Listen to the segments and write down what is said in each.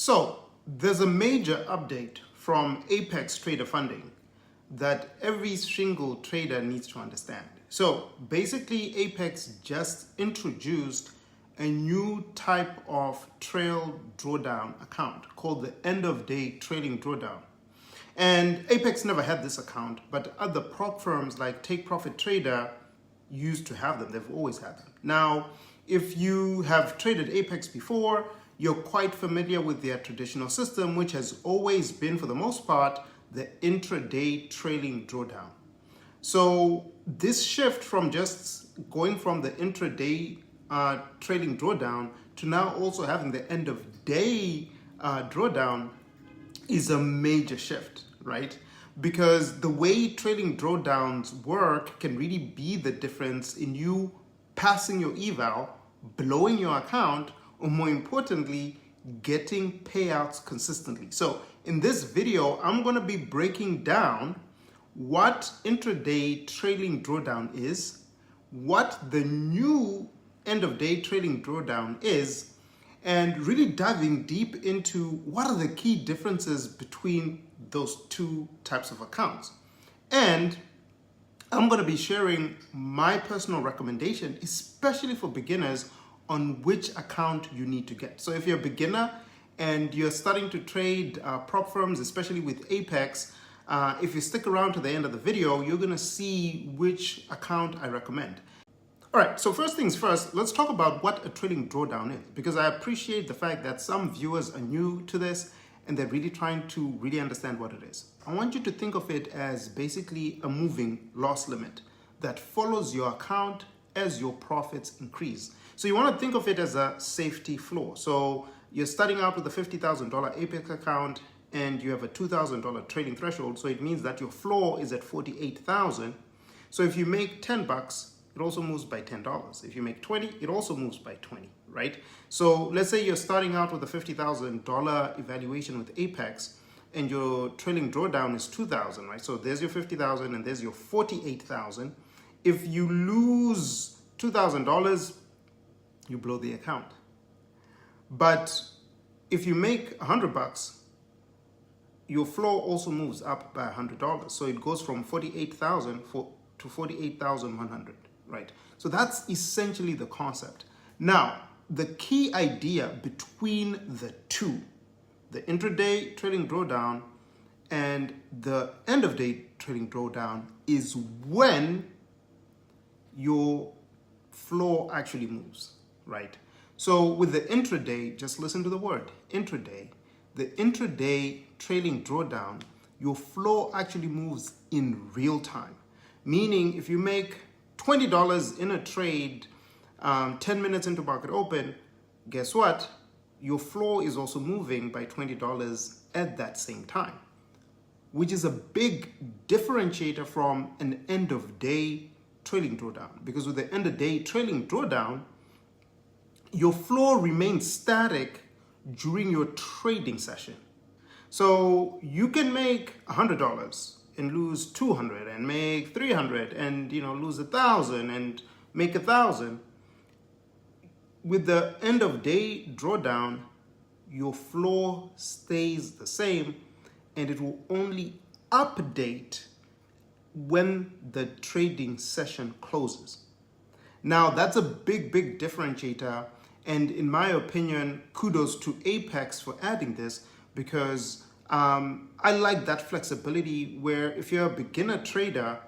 So there's a major update from Apex Trader Funding that every single trader needs to understand. So basically Apex just introduced a new type of trail drawdown account called the End-of-Day Trailing Drawdown. And Apex never had this account, but other prop firms like Take Profit Trader used to have them. They've always had them. Now, if you have traded Apex before, you're quite familiar with their traditional system, which has always been, for the most part, the intraday trailing drawdown. So this shift from just going from the intraday trailing drawdown to now also having the end of day drawdown is a major shift, right? Because the way trailing drawdowns work can really be the difference in you passing your eval, blowing your account, or more importantly, getting payouts consistently. So in this video, I'm going to be breaking down what intraday trailing drawdown is, what the new end of day trailing drawdown is, and really diving deep into what are the key differences between those two types of accounts. And I'm going to be sharing my personal recommendation, especially for beginners, on which account you need to get. So if you're a beginner and you're starting to trade prop firms, especially with Apex, if you stick around to the end of the video, you're going to see which account I recommend. All right, so first things first, let's talk about what a trailing drawdown is, because I appreciate the fact that some viewers are new to this and they're really trying to really understand what it is. I want you to think of it as basically a moving loss limit that follows your account as your profits increase. So you want to think of it as a safety floor. So you're starting out with a $50,000 Apex account and you have a $2,000 trading threshold. So it means that your floor is at $48,000. So if you make 10 bucks, it also moves by $10. If you make 20, it also moves by 20, right? So let's say you're starting out with a $50,000 evaluation with Apex and your trailing drawdown is 2,000, right? So there's your 50,000 and there's your 48,000. If you lose $2,000, you blow the account. But if you make 100 bucks, your floor also moves up by $100. So it goes from 48,000 to 48,100, right? So that's essentially the concept. Now, the key idea between the two, the intraday trailing drawdown and the end of day trailing drawdown, is when your floor actually moves, right? So with the intraday, just listen to the word, intraday. The intraday trailing drawdown, your floor actually moves in real time. Meaning if you make $20 in a trade 10 minutes into market open, guess what? Your floor is also moving by $20 at that same time, which is a big differentiator from an end of day trailing drawdown. Because with the end of day trailing drawdown, your floor remains static during your trading session. So you can make $100 and lose 200 and make 300 and lose 1,000 and make 1,000. With the end of day drawdown, your floor stays the same and it will only update when the trading session closes. Now that's a big differentiator, and in my opinion, kudos to Apex for adding this, because I like that flexibility where if you're a beginner trader,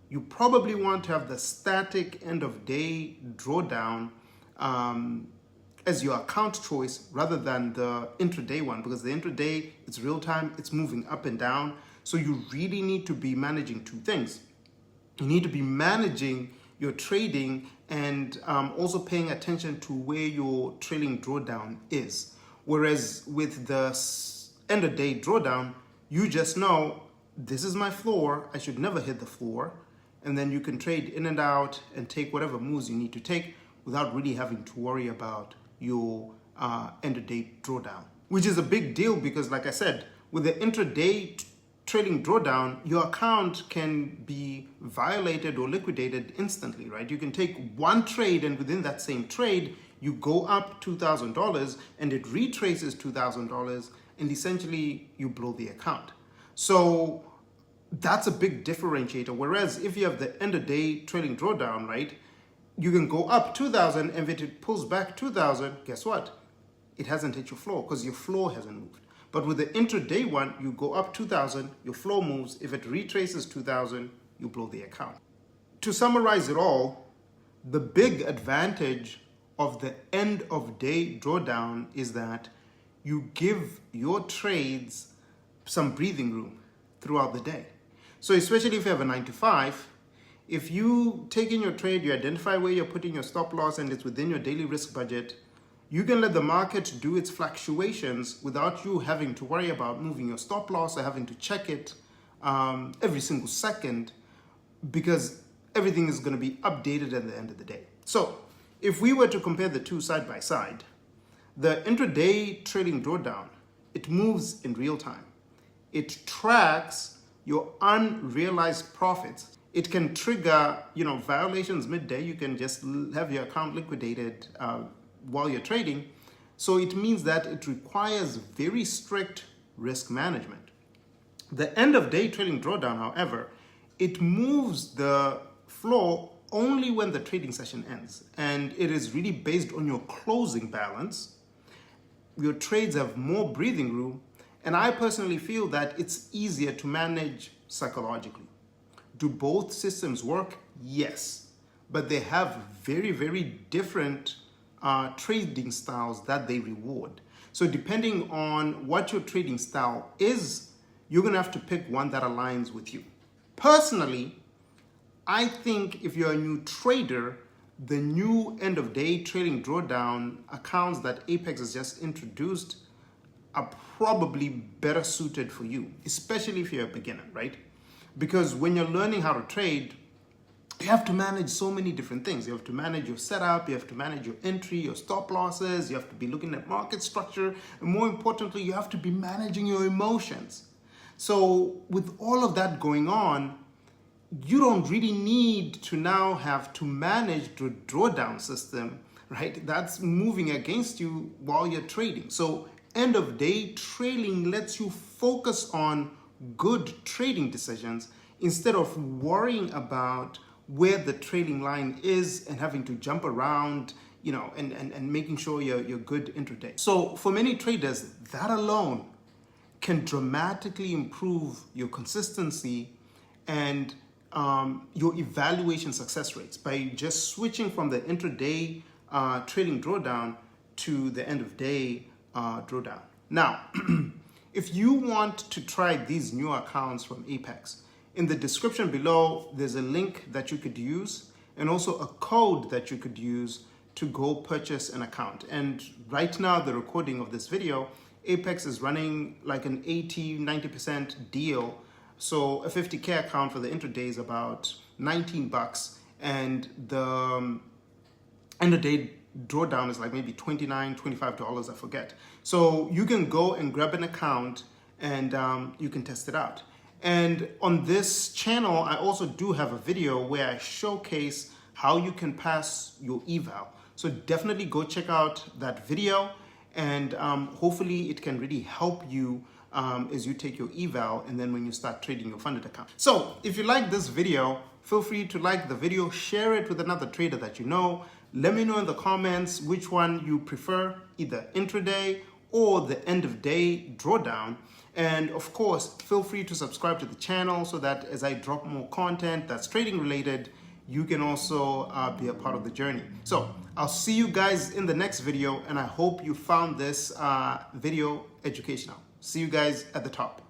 you probably want to have the static end of day drawdown as your account choice rather than the intraday one, because the intraday, it's real time, it's moving up and down. So you really need to be managing two things. You need to be managing your trading and also paying attention to where your trailing drawdown is. Whereas with the end of day drawdown, you just know this is my floor, I should never hit the floor, and then you can trade in and out and take whatever moves you need to take without really having to worry about your end of day drawdown, which is a big deal because, like I said, with the intraday trailing drawdown, your account can be violated or liquidated instantly, right? You can take one trade and within that same trade, You go up $2,000 and it retraces $2,000 and essentially you blow the account. So that's a big differentiator. Whereas if you have the end of day trailing drawdown, right, you can go up 2,000 and if it pulls back 2,000, guess what? It hasn't hit your floor because your floor hasn't moved. But with the intraday one, you go up 2,000, your floor moves. If it retraces 2,000, you blow the account. To summarize it all, the big advantage of the end of day drawdown is that you give your trades some breathing room throughout the day. So especially if you have a 9 to 5, if you take in your trade, you identify where you're putting your stop loss and it's within your daily risk budget, you can let the market do its fluctuations without you having to worry about moving your stop loss or having to check it every single second, because everything is going to be updated at the end of the day. So if we were to compare the two side by side, the intraday trailing drawdown, it moves in real time. It tracks your unrealized profits. It can trigger, violations midday. You can just have your account liquidated while you're trading. So it means that it requires very strict risk management. The end of day trailing drawdown, however, it moves the floor only when the trading session ends. And it is really based on your closing balance. Your trades have more breathing room. And I personally feel that it's easier to manage psychologically. Do both systems work? Yes. But they have very, very different trading styles that they reward. So depending on what your trading style is, you're going to have to pick one that aligns with you. Personally, I think if you're a new trader, the new end of day trailing drawdown accounts that Apex has just introduced are probably better suited for you, especially if you're a beginner, right? Because when you're learning how to trade, you have to manage so many different things. You have to manage your setup, you have to manage your entry, your stop losses, you have to be looking at market structure, and more importantly, you have to be managing your emotions. So with all of that going on, you don't really need to now have to manage the drawdown system, right? That's moving against you while you're trading. So end of day trailing lets you focus on good trading decisions instead of worrying about where the trailing line is and having to jump around, and making sure you're good intraday. So for many traders, that alone can dramatically improve your consistency and your evaluation success rates by just switching from the intraday trailing drawdown to the end of day drawdown. Now, if you want to try these new accounts from Apex, in the description below, there's a link that you could use and also a code that you could use to go purchase an account. And right now, the recording of this video, Apex is running like an 80-90% deal. So a 50K account for the intraday is about $19, and the end of day drawdown is like maybe $29, $25, I forget. So you can go and grab an account and you can test it out. And on this channel, I also do have a video where I showcase how you can pass your eval. So definitely go check out that video, and hopefully it can really help you as you take your eval and then when you start trading your funded account. So if you like this video, feel free to like the video, share it with another trader that you know. Let me know in the comments which one you prefer, either intraday or the end of day drawdown. And of course, feel free to subscribe to the channel so that as I drop more content that's trading related, you can also be a part of the journey. So I'll see you guys in the next video, and I hope you found this video educational. See you guys at the top.